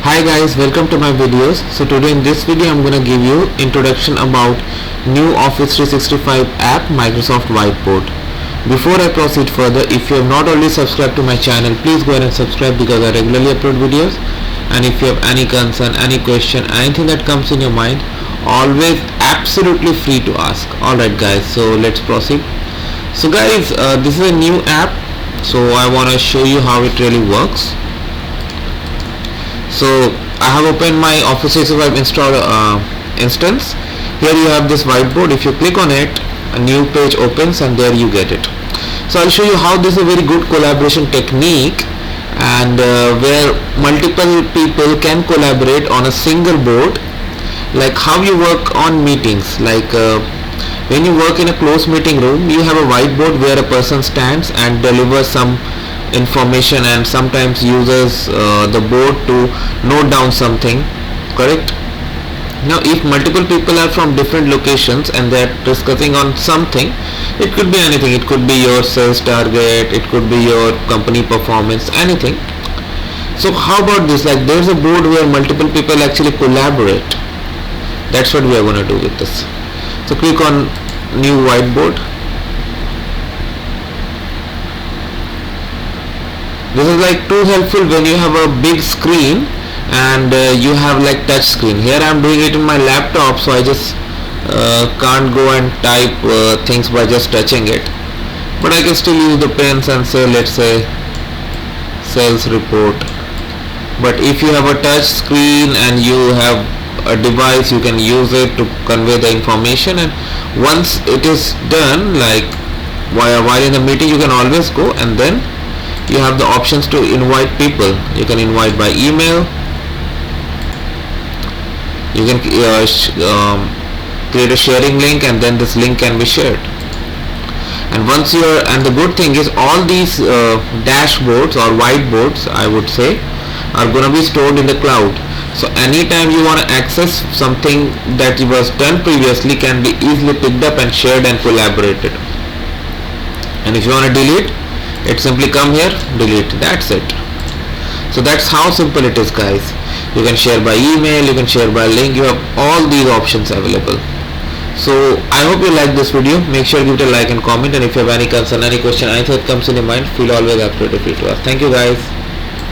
Hi guys, welcome to my videos. So today in this video I'm gonna give you introduction about new Office 365 app Microsoft Whiteboard. Before I proceed further, if you have not already subscribed to my channel, please go ahead and subscribe because I regularly upload videos. And if you have any concern, any question, anything that comes in your mind, always absolutely free to ask. Alright guys, so let's proceed. So guys, this is a new app, so I want to show you how it really works. So I have opened my Office 365 instance. Here you have this whiteboard. If you click on it, a new page opens and there you get it. So I'll show you how this is a very good collaboration technique, and where multiple people can collaborate on a single board, like how you work on meetings. Like when you work in a closed meeting room, you have a whiteboard where a person stands and delivers some information and sometimes uses the board to note down something, correct? Now if multiple people are from different locations and they're discussing on something, it could be anything. It could be your sales target, it could be your company performance, anything. So how about this? Like there's a board where multiple people actually collaborate. That's what we are going to do with this. So click on new whiteboard. This is like too helpful when you have a big screen and you have like touch screen. Here I am doing it in my laptop, so I just can't go and type things by just touching it, but I can still use the pens and say, let's say, sales report. But if you have a touch screen and you have a device, you can use it to convey the information, and once it is done, like while in the meeting, you can always go, and then you have the options to invite people. You can invite by email, you can create a sharing link, and then this link can be shared. And the good thing is all these dashboards or whiteboards, I would say, are going to be stored in the cloud. So anytime you want to access something that was done previously, can be easily picked up and shared and collaborated. And if you want to delete it, simply come here, delete. That's it. So that's how simple it is, guys. You can share by email, you can share by link. You have all these options available. So I hope you like this video. Make sure to give it a like and comment, and if you have any concern, any question, anything that comes in your mind, feel always absolutely free to ask. Thank you guys.